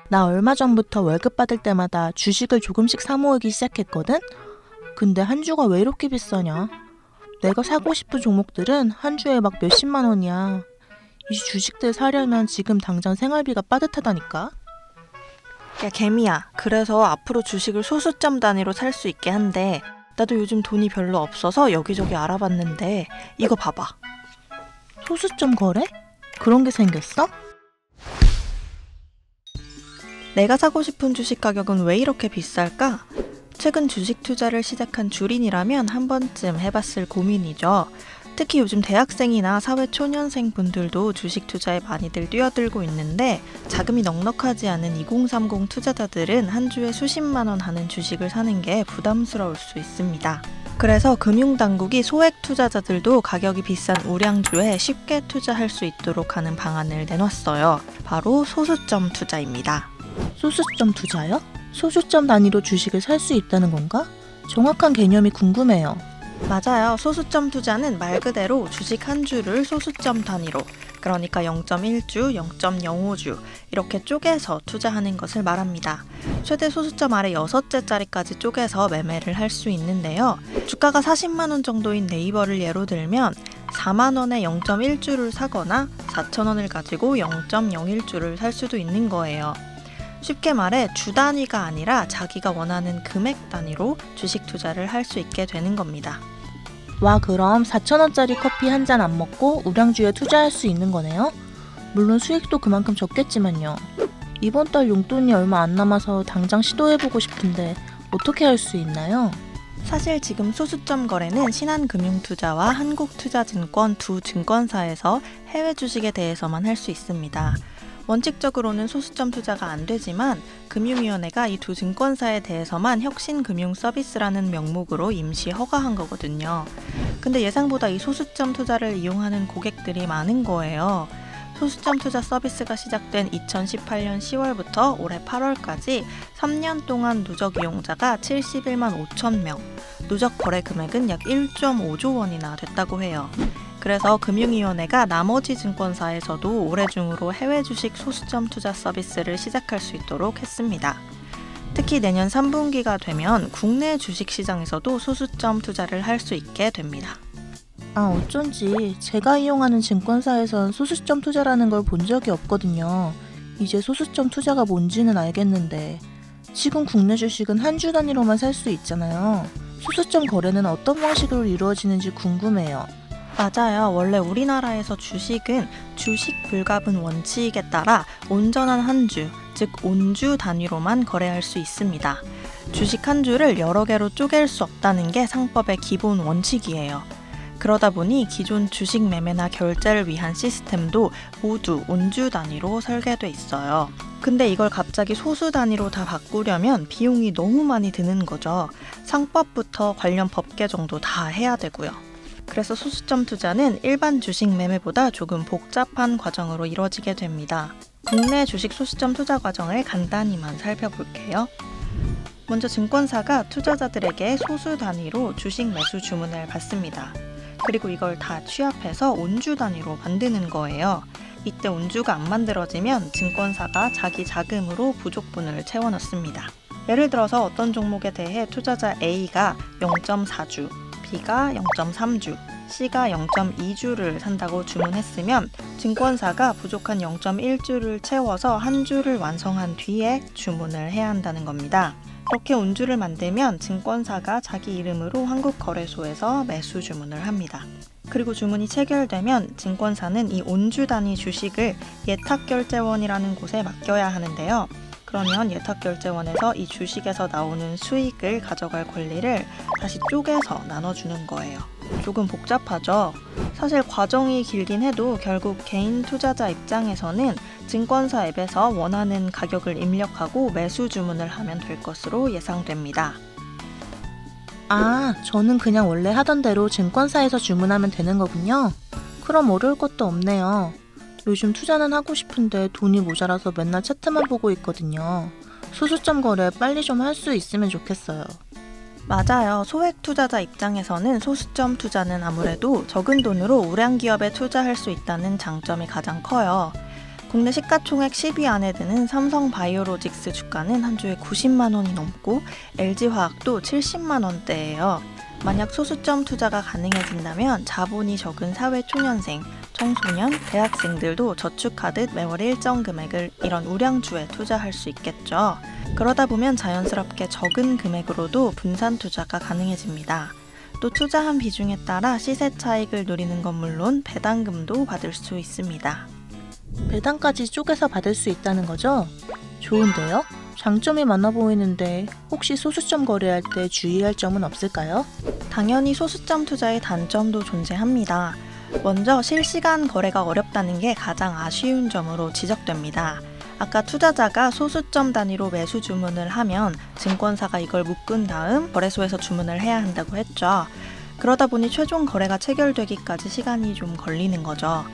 나 얼마 전부터 월급 받을 때마다 주식을 조금씩 사 모으기 시작했거든? 근데 한 주가 왜 이렇게 비싸냐? 내가 사고 싶은 종목들은 한 주에 막 몇십만 원이야. 이 주식들 사려면 지금 당장 생활비가 빠듯하다니까? 야, 개미야. 그래서 앞으로 주식을 소수점 단위로 살 수 있게 한대. 나도 요즘 돈이 별로 없어서 여기저기 알아봤는데 이거 봐봐. 소수점 거래? 그런 게 생겼어? 내가 사고 싶은 주식 가격은 왜 이렇게 비쌀까? 최근 주식 투자를 시작한 주린이라면 한 번쯤 해봤을 고민이죠. 특히 요즘 대학생이나 사회초년생 분들도 주식 투자에 많이들 뛰어들고 있는데 자금이 넉넉하지 않은 2030 투자자들은 한 주에 수십만 원 하는 주식을 사는 게 부담스러울 수 있습니다. 그래서 금융당국이 소액 투자자들도 가격이 비싼 우량주에 쉽게 투자할 수 있도록 하는 방안을 내놨어요. 바로 소수점 투자입니다. 소수점 투자요? 소수점 단위로 주식을 살 수 있다는 건가? 정확한 개념이 궁금해요. 맞아요. 소수점 투자는 말 그대로 주식 한 주를 소수점 단위로, 그러니까 0.1주, 0.05주 이렇게 쪼개서 투자하는 것을 말합니다. 최대 소수점 아래 6개짜리까지 쪼개서 매매를 할 수 있는데요. 주가가 40만 원 정도인 네이버를 예로 들면 4만 원에 0.1주를 사거나 4천 원을 가지고 0.01주를 살 수도 있는 거예요. 쉽게 말해 주 단위가 아니라 자기가 원하는 금액 단위로 주식 투자를 할 수 있게 되는 겁니다. 와, 그럼 4,000원짜리 커피 한 잔 안 먹고 우량주에 투자할 수 있는 거네요? 물론 수익도 그만큼 적겠지만요. 이번 달 용돈이 얼마 안 남아서 당장 시도해보고 싶은데 어떻게 할 수 있나요? 사실 지금 소수점 거래는 신한금융투자와 한국투자증권 두 증권사에서 해외 주식에 대해서만 할 수 있습니다. 원칙적으로는 소수점 투자가 안 되지만 금융위원회가 이 두 증권사에 대해서만 혁신금융서비스라는 명목으로 임시 허가한 거거든요. 근데 예상보다 이 소수점 투자를 이용하는 고객들이 많은 거예요. 소수점 투자 서비스가 시작된 2018년 10월부터 올해 8월까지 3년 동안 누적 이용자가 71만 5천 명, 누적 거래 금액은 약 1.5조 원이나 됐다고 해요. 그래서 금융위원회가 나머지 증권사에서도 올해 중으로 해외 주식 소수점 투자 서비스를 시작할 수 있도록 했습니다. 특히 내년 3분기가 되면 국내 주식시장에서도 소수점 투자를 할 수 있게 됩니다. 아, 어쩐지 제가 이용하는 증권사에선 소수점 투자라는 걸 본 적이 없거든요. 이제 소수점 투자가 뭔지는 알겠는데 지금 국내 주식은 한 주 단위로만 살 수 있잖아요. 소수점 거래는 어떤 방식으로 이루어지는지 궁금해요. 맞아요. 원래 우리나라에서 주식은 주식 불가분 원칙에 따라 온전한 한 주, 즉 온주 단위로만 거래할 수 있습니다. 주식 한 주를 여러 개로 쪼갤 수 없다는 게 상법의 기본 원칙이에요. 그러다 보니 기존 주식 매매나 결제를 위한 시스템도 모두 온주 단위로 설계돼 있어요. 근데 이걸 갑자기 소수 단위로 다 바꾸려면 비용이 너무 많이 드는 거죠. 상법부터 관련 법 개정도 다 해야 되고요. 그래서 소수점 투자는 일반 주식 매매보다 조금 복잡한 과정으로 이루어지게 됩니다. 국내 주식 소수점 투자 과정을 간단히만 살펴볼게요. 먼저 증권사가 투자자들에게 소수 단위로 주식 매수 주문을 받습니다. 그리고 이걸 다 취합해서 온주 단위로 만드는 거예요. 이때 온주가 안 만들어지면 증권사가 자기 자금으로 부족분을 채워넣습니다. 예를 들어서 어떤 종목에 대해 투자자 A가 0.4주, B가 0.3주, C가 0.2주를 산다고 주문했으면 증권사가 부족한 0.1주를 채워서 한 주를 완성한 뒤에 주문을 해야 한다는 겁니다. 그렇게 온주를 만들면 증권사가 자기 이름으로 한국거래소에서 매수 주문을 합니다. 그리고 주문이 체결되면 증권사는 이 온주 단위 주식을 예탁결제원이라는 곳에 맡겨야 하는데요. 그러면 예탁결제원에서 이 주식에서 나오는 수익을 가져갈 권리를 다시 쪼개서 나눠주는 거예요. 조금 복잡하죠? 사실 과정이 길긴 해도 결국 개인 투자자 입장에서는 증권사 앱에서 원하는 가격을 입력하고 매수 주문을 하면 될 것으로 예상됩니다. 아, 저는 그냥 원래 하던 대로 증권사에서 주문하면 되는 거군요. 그럼 어려울 것도 없네요. 요즘 투자는 하고 싶은데 돈이 모자라서 맨날 차트만 보고 있거든요. 소수점 거래 빨리 좀 할 수 있으면 좋겠어요. 맞아요. 소액 투자자 입장에서는 소수점 투자는 아무래도 적은 돈으로 우량 기업에 투자할 수 있다는 장점이 가장 커요. 국내 시가총액 10위 안에 드는 삼성바이오로직스 주가는 한 주에 90만 원이 넘고 LG화학도 70만 원대예요. 만약 소수점 투자가 가능해진다면 자본이 적은 사회초년생, 청소년, 대학생들도 저축하듯 매월 일정 금액을 이런 우량주에 투자할 수 있겠죠. 그러다 보면 자연스럽게 적은 금액으로도 분산 투자가 가능해집니다. 또 투자한 비중에 따라 시세 차익을 누리는 건 물론 배당금도 받을 수 있습니다. 배당까지 쪼개서 받을 수 있다는 거죠? 좋은데요? 장점이 많아 보이는데 혹시 소수점 거래할 때 주의할 점은 없을까요? 당연히 소수점 투자의 단점도 존재합니다. 먼저 실시간 거래가 어렵다는 게 가장 아쉬운 점으로 지적됩니다. 아까 투자자가 소수점 단위로 매수 주문을 하면 증권사가 이걸 묶은 다음 거래소에서 주문을 해야 한다고 했죠. 그러다 보니 최종 거래가 체결되기까지 시간이 좀 걸리는 거죠.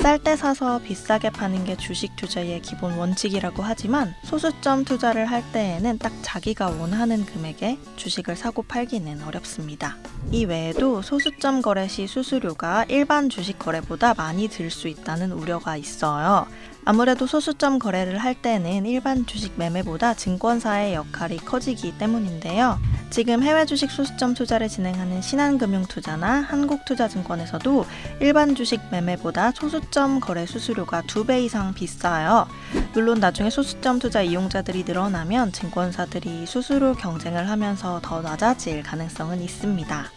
쌀 때 사서 비싸게 파는 게 주식 투자의 기본 원칙이라고 하지만 소수점 투자를 할 때에는 딱 자기가 원하는 금액에 주식을 사고 팔기는 어렵습니다. 이 외에도 소수점 거래 시 수수료가 일반 주식 거래보다 많이 들 수 있다는 우려가 있어요. 아무래도 소수점 거래를 할 때는 일반 주식 매매보다 증권사의 역할이 커지기 때문인데요. 지금 해외 주식 소수점 투자를 진행하는 신한금융투자나 한국투자증권에서도 일반 주식 매매보다 소수점 거래 수수료가 2배 이상 비싸요. 물론 나중에 소수점 투자 이용자들이 늘어나면 증권사들이 수수료 경쟁을 하면서 더 낮아질 가능성은 있습니다.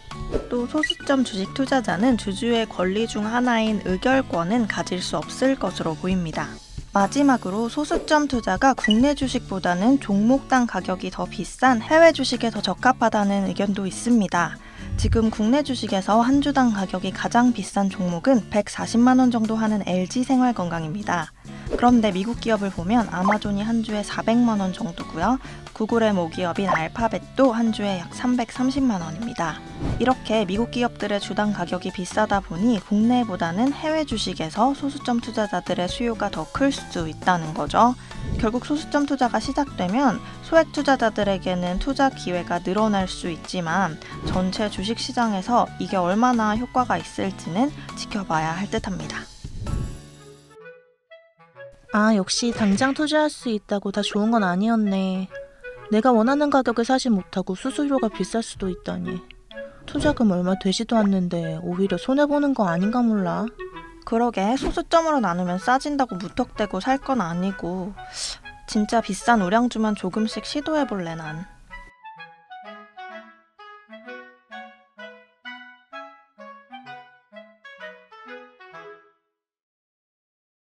또 소수점 주식 투자자는 주주의 권리 중 하나인 의결권은 가질 수 없을 것으로 보입니다. 마지막으로 소수점 투자가 국내 주식보다는 종목당 가격이 더 비싼 해외 주식에 더 적합하다는 의견도 있습니다. 지금 국내 주식에서 한 주당 가격이 가장 비싼 종목은 140만 원 정도 하는 LG생활건강입니다. 그런데 미국 기업을 보면 아마존이 한 주에 400만 원 정도고요. 구글의 모기업인 알파벳도 한 주에 약 330만 원입니다. 이렇게 미국 기업들의 주당 가격이 비싸다 보니 국내보다는 해외 주식에서 소수점 투자자들의 수요가 더 클 수 있다는 거죠. 결국 소수점 투자가 시작되면 소액 투자자들에게는 투자 기회가 늘어날 수 있지만 전체 주식 시장에서 이게 얼마나 효과가 있을지는 지켜봐야 할 듯합니다. 아, 역시 당장 투자할 수 있다고 다 좋은 건 아니었네. 내가 원하는 가격에 사지 못하고 수수료가 비쌀 수도 있다니. 투자금 얼마 되지도 않는데 오히려 손해보는 거 아닌가 몰라. 그러게 소수점으로 나누면 싸진다고 무턱대고 살 건 아니고 진짜 비싼 우량주만 조금씩 시도해볼래 난.